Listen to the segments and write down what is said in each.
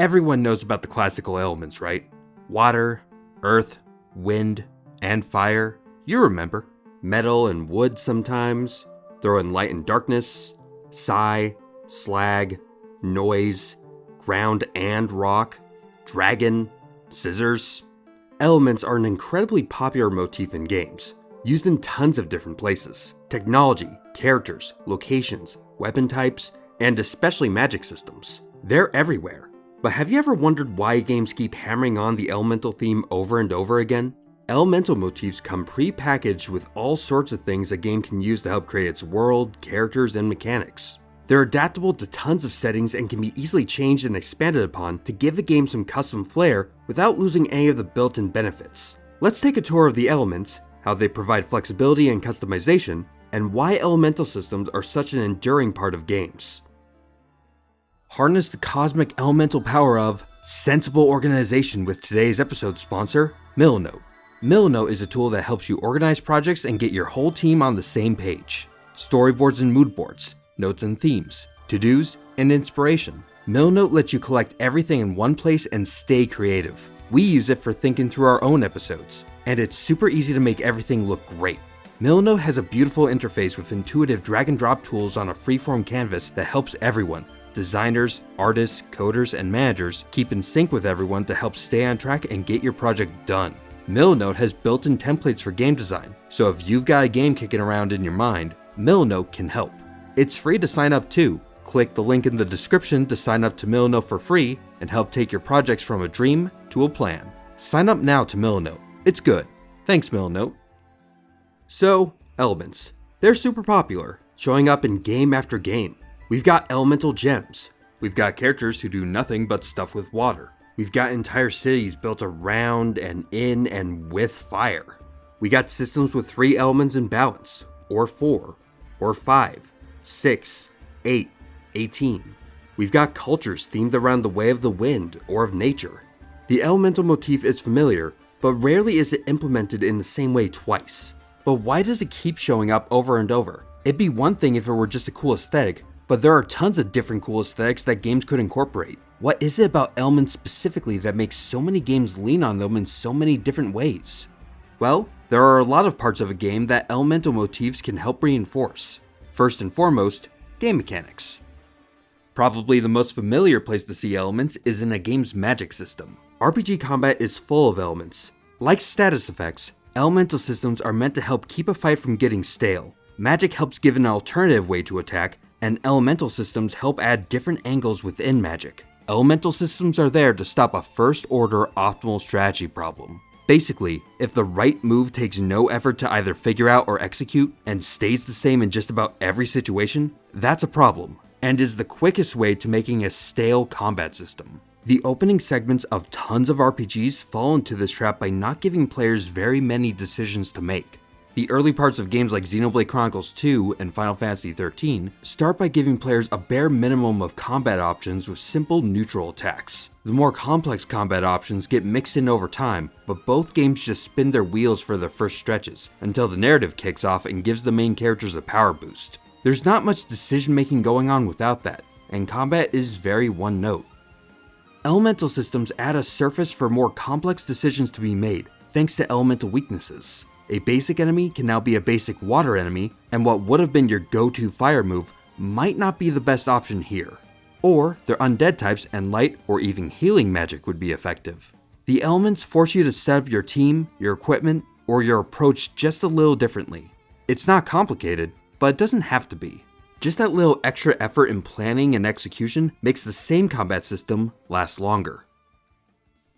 Everyone knows about the classical elements, right? Water, earth, wind, and fire. You remember. Metal and wood sometimes. Throw in light and darkness. Psi, slag, noise, ground and rock, dragon, scissors. Elements are an incredibly popular motif in games, used in tons of different places. Technology, characters, locations, weapon types, and especially magic systems. They're everywhere. But have you ever wondered why games keep hammering on the elemental theme over and over again? Elemental motifs come pre-packaged with all sorts of things a game can use to help create its world, characters, and mechanics. They're adaptable to tons of settings and can be easily changed and expanded upon to give the game some custom flair without losing any of the built-in benefits. Let's take a tour of the elements, how they provide flexibility and customization, and why elemental systems are such an enduring part of games. Harness the cosmic elemental power of sensible organization with today's episode sponsor, Milanote. Milanote is a tool that helps you organize projects and get your whole team on the same page. Storyboards and mood boards, notes and themes, to-dos, and inspiration. Milanote lets you collect everything in one place and stay creative. We use it for thinking through our own episodes, and it's super easy to make everything look great. Milanote has a beautiful interface with intuitive drag-and-drop tools on a freeform canvas that helps everyone, designers, artists, coders, and managers, keep in sync with everyone to help stay on track and get your project done. Milanote has built-in templates for game design, so if you've got a game kicking around in your mind, Milanote can help. It's free to sign up too. Click the link in the description to sign up to Milanote for free and help take your projects from a dream to a plan. Sign up now to Milanote. It's good. Thanks, Milanote. So, elements. They're super popular, showing up in game after game. We've got elemental gems. We've got characters who do nothing but stuff with water. We've got entire cities built around and in and with fire. We got systems with 3 elements in balance, or 4, or 5, 6, 8, 18. We've got cultures themed around the way of the wind or of nature. The elemental motif is familiar, but rarely is it implemented in the same way twice. But why does it keep showing up over and over? It'd be one thing if it were just a cool aesthetic, but there are tons of different cool aesthetics that games could incorporate. What is it about elements specifically that makes so many games lean on them in so many different ways? Well, there are a lot of parts of a game that elemental motifs can help reinforce. First and foremost, game mechanics. Probably the most familiar place to see elements is in a game's magic system. RPG combat is full of elements. Like status effects, elemental systems are meant to help keep a fight from getting stale. Magic helps give an alternative way to attack, and elemental systems help add different angles within magic. Elemental systems are there to stop a first-order optimal strategy problem. Basically, if the right move takes no effort to either figure out or execute, and stays the same in just about every situation, that's a problem, and is the quickest way to making a stale combat system. The opening segments of tons of RPGs fall into this trap by not giving players very many decisions to make. The early parts of games like Xenoblade Chronicles 2 and Final Fantasy XIII start by giving players a bare minimum of combat options with simple neutral attacks. The more complex combat options get mixed in over time, but both games just spin their wheels for their first stretches, until the narrative kicks off and gives the main characters a power boost. There's not much decision making going on without that, and combat is very one note. Elemental systems add a surface for more complex decisions to be made, thanks to elemental weaknesses. A basic enemy can now be a basic water enemy, and what would have been your go-to fire move might not be the best option here. Or their undead types and light or even healing magic would be effective. The elements force you to set up your team, your equipment, or your approach just a little differently. It's not complicated, but it doesn't have to be. Just that little extra effort in planning and execution makes the same combat system last longer.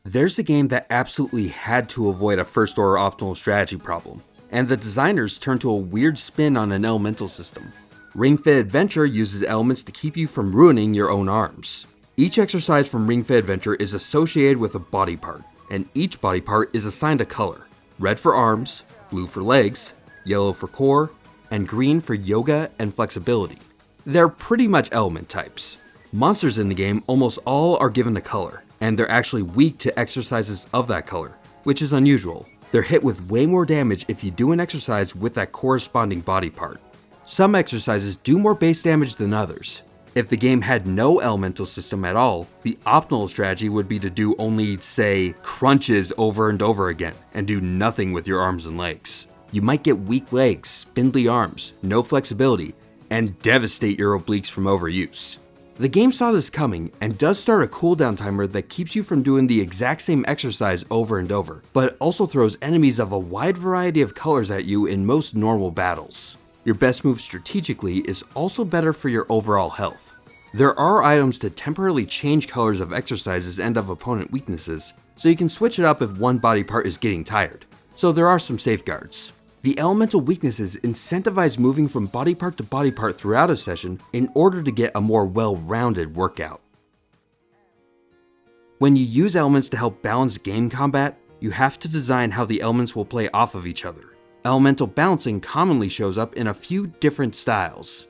There's a game that absolutely had to avoid a first-order optimal strategy problem, and the designers turned to a weird spin on an elemental system. Ring Fit Adventure uses elements to keep you from ruining your own arms. Each exercise from Ring Fit Adventure is associated with a body part, and each body part is assigned a color. Red for arms, blue for legs, yellow for core, and green for yoga and flexibility. They're pretty much element types. Monsters in the game almost all are given a color, and they're actually weak to exercises of that color, which is unusual. They're hit with way more damage if you do an exercise with that corresponding body part. Some exercises do more base damage than others. If the game had no elemental system at all, the optimal strategy would be to do only, say, crunches over and over again, and do nothing with your arms and legs. You might get weak legs, spindly arms, no flexibility, and devastate your obliques from overuse. The game saw this coming and does start a cooldown timer that keeps you from doing the exact same exercise over and over, but it also throws enemies of a wide variety of colors at you in most normal battles. Your best move strategically is also better for your overall health. There are items to temporarily change colors of exercises and of opponent weaknesses, so you can switch it up if one body part is getting tired. So there are some safeguards. The elemental weaknesses incentivize moving from body part to body part throughout a session in order to get a more well-rounded workout. When you use elements to help balance game combat, you have to design how the elements will play off of each other. Elemental balancing commonly shows up in a few different styles.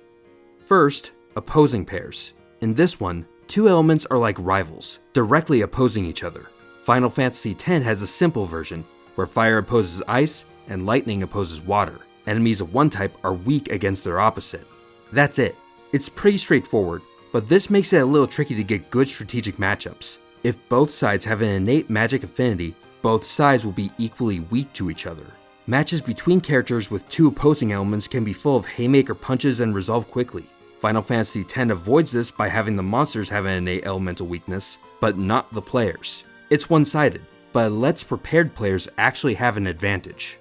First, opposing pairs. In this one, two elements are like rivals, directly opposing each other. Final Fantasy X has a simple version, where fire opposes ice and lightning opposes water. Enemies of one type are weak against their opposite. That's it. It's pretty straightforward, but this makes it a little tricky to get good strategic matchups. If both sides have an innate magic affinity, both sides will be equally weak to each other. Matches between characters with two opposing elements can be full of haymaker punches and resolve quickly. Final Fantasy X avoids this by having the monsters have an innate elemental weakness, but not the players. It's one-sided, but it lets prepared players actually have an advantage.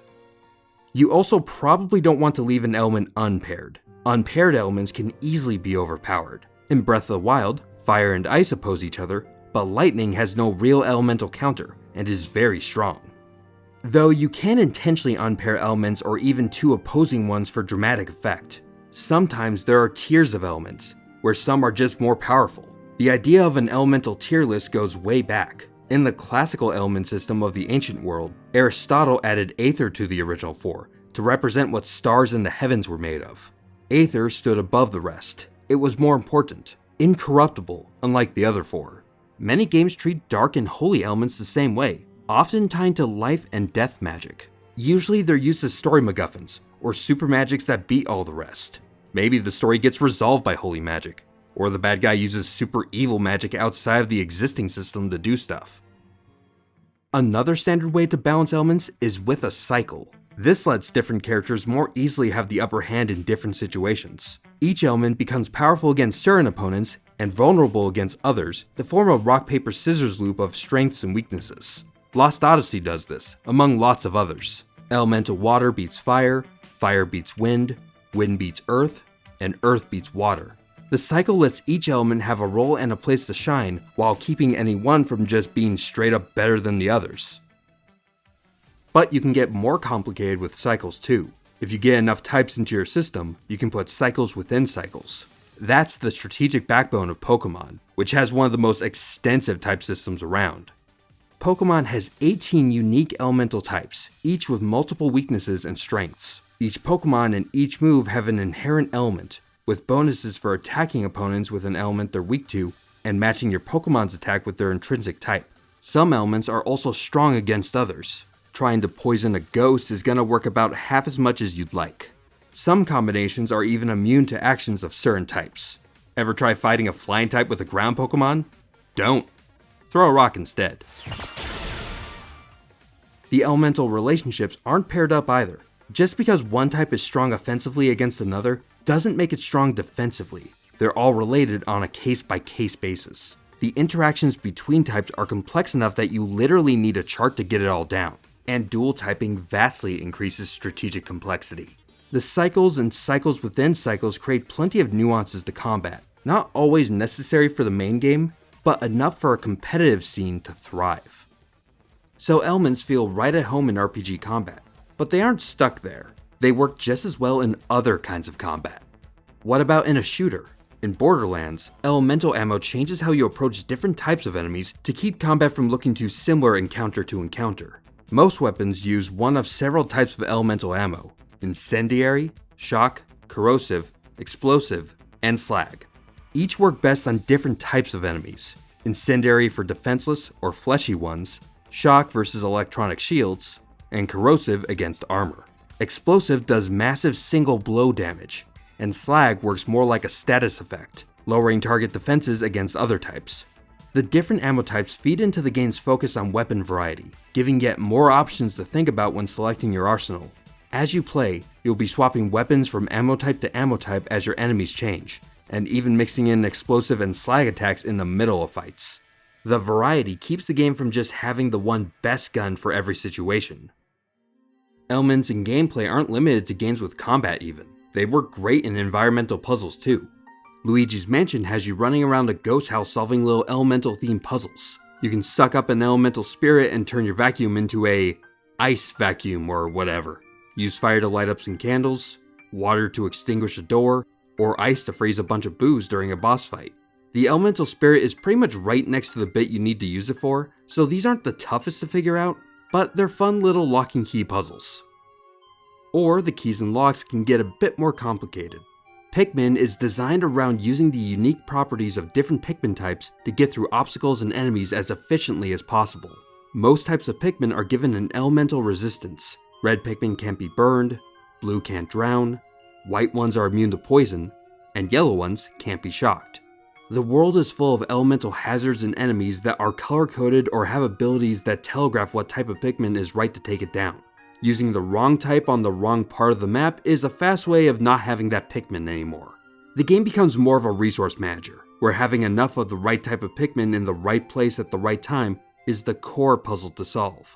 You also probably don't want to leave an element unpaired. Unpaired elements can easily be overpowered. In Breath of the Wild, fire and ice oppose each other, but lightning has no real elemental counter and is very strong. Though you can intentionally unpair elements or even two opposing ones for dramatic effect. Sometimes there are tiers of elements, where some are just more powerful. The idea of an elemental tier list goes way back. In the classical element system of the ancient world, Aristotle added Aether to the original four, to represent what stars in the heavens were made of. Aether stood above the rest. It was more important, incorruptible, unlike the other four. Many games treat dark and holy elements the same way, often tied to life and death magic. Usually they're used as story MacGuffins, or super magics that beat all the rest. Maybe the story gets resolved by holy magic, or the bad guy uses super evil magic outside of the existing system to do stuff. Another standard way to balance elements is with a cycle. This lets different characters more easily have the upper hand in different situations. Each element becomes powerful against certain opponents and vulnerable against others to form a rock-paper-scissors loop of strengths and weaknesses. Lost Odyssey does this, among lots of others. Elemental water beats fire, fire beats wind, wind beats earth, and earth beats water. The cycle lets each element have a role and a place to shine, while keeping any one from just being straight up better than the others. But you can get more complicated with cycles too. If you get enough types into your system, you can put cycles within cycles. That's the strategic backbone of Pokemon, which has one of the most extensive type systems around. Pokemon has 18 unique elemental types, each with multiple weaknesses and strengths. Each Pokemon and each move have an inherent element, with bonuses for attacking opponents with an element they're weak to, and matching your Pokemon's attack with their intrinsic type. Some elements are also strong against others. Trying to poison a ghost is gonna work about half as much as you'd like. Some combinations are even immune to actions of certain types. Ever try fighting a flying type with a ground Pokemon? Don't. Throw a rock instead. The elemental relationships aren't paired up either. Just because one type is strong offensively against another doesn't make it strong defensively. They're all related on a case-by-case basis. The interactions between types are complex enough that you literally need a chart to get it all down, and dual typing vastly increases strategic complexity. The cycles and cycles within cycles create plenty of nuances to combat, not always necessary for the main game, but enough for a competitive scene to thrive. So elements feel right at home in RPG combat, but they aren't stuck there. They work just as well in other kinds of combat. What about in a shooter? In Borderlands, elemental ammo changes how you approach different types of enemies to keep combat from looking too similar encounter to encounter. Most weapons use one of several types of elemental ammo: incendiary, shock, corrosive, explosive, and slag. Each work best on different types of enemies: incendiary for defenseless or fleshy ones, shock versus electronic shields, and corrosive against armor. Explosive does massive single blow damage, and slag works more like a status effect. lowering target defenses against other types. The different ammo types feed into the game's focus on weapon variety, giving yet more options to think about when selecting your arsenal. As you play, you'll be swapping weapons from ammo type to ammo type as your enemies change, and even mixing in explosive and slag attacks in the middle of fights. The variety keeps the game from just having the one best gun for every situation. Elements and gameplay aren't limited to games with combat even. They work great in environmental puzzles too. Luigi's Mansion has you running around a ghost house solving little elemental themed puzzles. You can suck up an elemental spirit and turn your vacuum into a ice vacuum or whatever. Use fire to light up some candles, water to extinguish a door, or ice to freeze a bunch of booze during a boss fight. The elemental spirit is pretty much right next to the bit you need to use it for, so these aren't the toughest to figure out, but they're fun little lock and key puzzles. Or the keys and locks can get a bit more complicated. Pikmin is designed around using the unique properties of different Pikmin types to get through obstacles and enemies as efficiently as possible. Most types of Pikmin are given an elemental resistance. Red Pikmin can't be burned, blue can't drown, white ones are immune to poison, and yellow ones can't be shocked. The world is full of elemental hazards and enemies that are color-coded or have abilities that telegraph what type of Pikmin is right to take it down. Using the wrong type on the wrong part of the map is a fast way of not having that Pikmin anymore. The game becomes more of a resource manager, where having enough of the right type of Pikmin in the right place at the right time is the core puzzle to solve.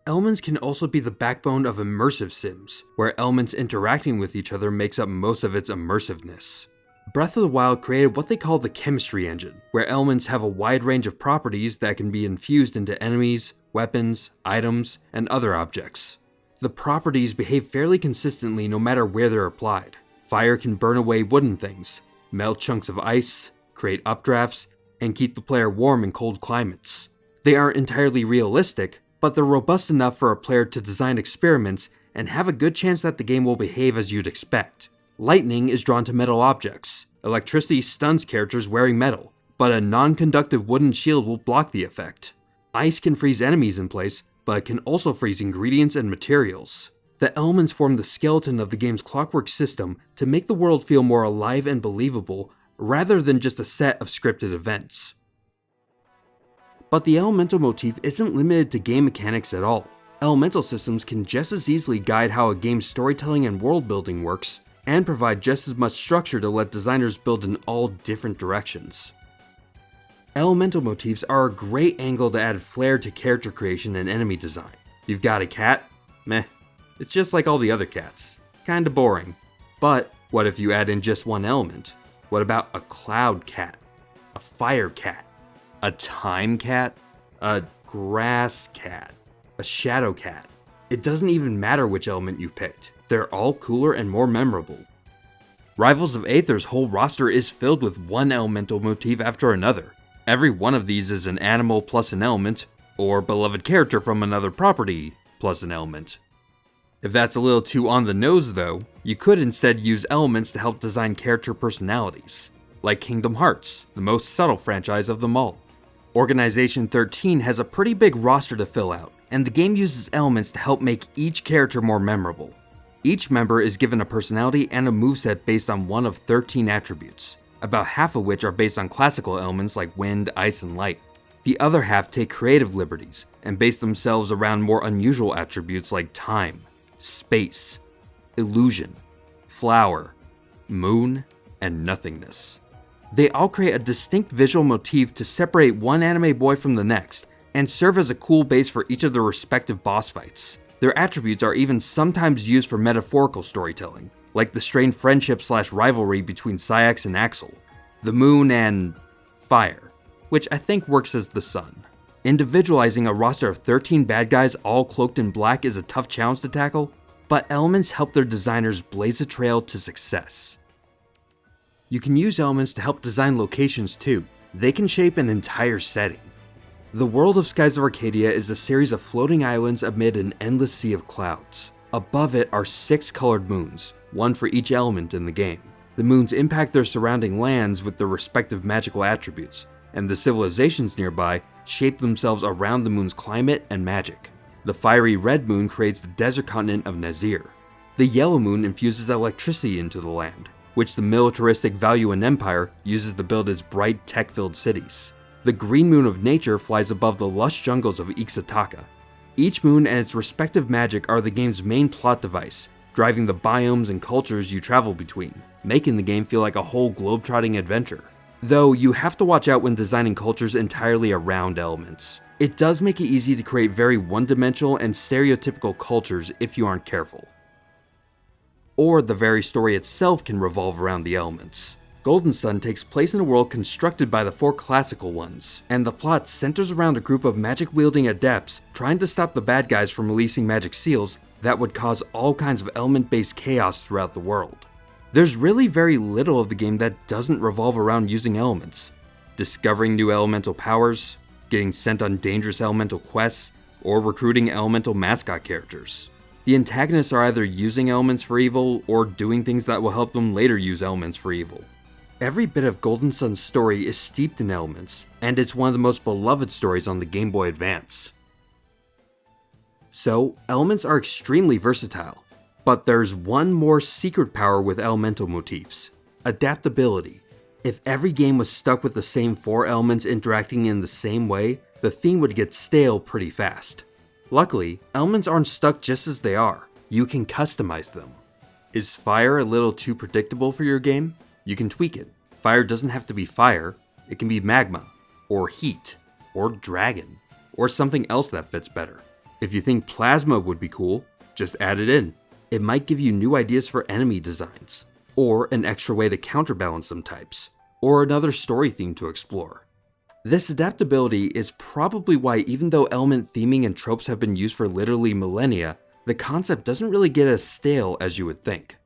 Elements can also be the backbone of immersive sims, where elements interacting with each other makes up most of its immersiveness. Breath of the Wild created what they call the chemistry engine, where elements have a wide range of properties that can be infused into enemies, weapons, items, and other objects. The properties behave fairly consistently no matter where they're applied. Fire can burn away wooden things, melt chunks of ice, create updrafts, and keep the player warm in cold climates. They aren't entirely realistic, but they're robust enough for a player to design experiments and have a good chance that the game will behave as you'd expect. Lightning is drawn to metal objects. Electricity stuns characters wearing metal, but a non-conductive wooden shield will block the effect. Ice can freeze enemies in place, but it can also freeze ingredients and materials. The elements form the skeleton of the game's clockwork system to make the world feel more alive and believable, rather than just a set of scripted events. But the elemental motif isn't limited to game mechanics at all. Elemental systems can just as easily guide how a game's storytelling and world building works, and provide just as much structure to let designers build in all different directions. Elemental motifs are a great angle to add flair to character creation and enemy design. You've got a cat? Meh. It's just like all the other cats. Kinda boring. But what if you add in just one element? What about a cloud cat? A fire cat? A time cat? A grass cat? A shadow cat? It doesn't even matter which element you picked. They're all cooler and more memorable. Rivals of Aether's whole roster is filled with one elemental motif after another. Every one of these is an animal plus an element, or beloved character from another property plus an element. If that's a little too on the nose though, you could instead use elements to help design character personalities, like Kingdom Hearts, the most subtle franchise of them all. Organization 13 has a pretty big roster to fill out, and the game uses elements to help make each character more memorable. Each member is given a personality and a moveset based on one of 13 attributes, about half of which are based on classical elements like wind, ice, and light. The other half take creative liberties and base themselves around more unusual attributes like time, space, illusion, flower, moon, and nothingness. They all create a distinct visual motif to separate one anime boy from the next, and serve as a cool base for each of their respective boss fights. Their attributes are even sometimes used for metaphorical storytelling, like the strained friendship/rivalry between Sayax and Axel, the moon and fire, which I think works as the sun. Individualizing a roster of 13 bad guys all cloaked in black is a tough challenge to tackle, but elements help their designers blaze a trail to success. You can use elements to help design locations too. They can shape an entire setting. The world of Skies of Arcadia is a series of floating islands amid an endless sea of clouds. Above it are 6 colored moons, one for each element in the game. The moons impact their surrounding lands with their respective magical attributes, and the civilizations nearby shape themselves around the moon's climate and magic. The fiery red moon creates the desert continent of Nazir. The yellow moon infuses electricity into the land. which the militaristic Valuan Empire uses to build its bright, tech-filled cities. The green moon of nature flies above the lush jungles of XIII. Each moon and its respective magic are the game's main plot device, driving the biomes and cultures you travel between, making the game feel like a whole globe-trotting adventure. Though you have to watch out when designing cultures entirely around elements. It does make it easy to create very one-dimensional and stereotypical cultures if you aren't careful. Or the very story itself can revolve around the elements. Golden Sun takes place in a world constructed by the 4 classical ones, and the plot centers around a group of magic-wielding adepts trying to stop the bad guys from releasing magic seals that would cause all kinds of element-based chaos throughout the world. There's really very little of the game that doesn't revolve around using elements, discovering new elemental powers, getting sent on dangerous elemental quests, or recruiting elemental mascot characters. The antagonists are either using elements for evil, or doing things that will help them later use elements for evil. Every bit of Golden Sun's story is steeped in elements, and it's one of the most beloved stories on the Game Boy Advance. So, elements are extremely versatile, but there's one more secret power with elemental motifs: adaptability. If every game was stuck with the same 4 elements interacting in the same way, the theme would get stale pretty fast. Luckily, elements aren't stuck just as they are. You can customize them. Is fire a little too predictable for your game? You can tweak it. Fire doesn't have to be fire, it can be magma, or heat, or dragon, or something else that fits better. If you think plasma would be cool, just add it in. It might give you new ideas for enemy designs, or an extra way to counterbalance some types, or another story theme to explore. This adaptability is probably why, even though element theming and tropes have been used for literally millennia, the concept doesn't really get as stale as you would think.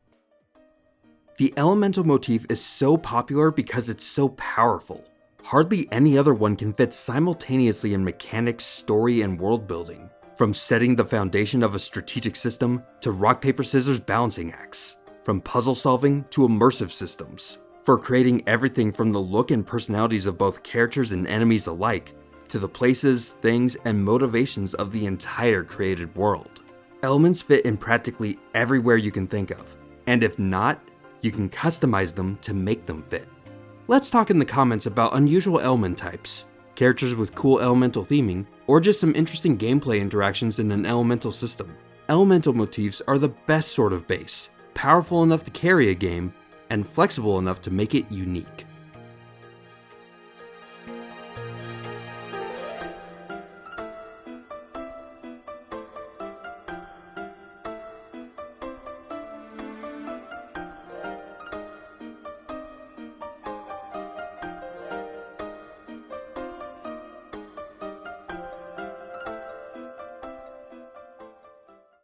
The elemental motif is so popular because it's so powerful. Hardly any other one can fit simultaneously in mechanics, story, and world building, from setting the foundation of a strategic system to rock paper scissors balancing acts, from puzzle solving to immersive systems, for creating everything from the look and personalities of both characters and enemies alike, to the places, things, and motivations of the entire created world. Elements fit in practically everywhere you can think of, and if not, you can customize them to make them fit. Let's talk in the comments about unusual element types, characters with cool elemental theming, or just some interesting gameplay interactions in an elemental system. Elemental motifs are the best sort of base, powerful enough to carry a game, and flexible enough to make it unique.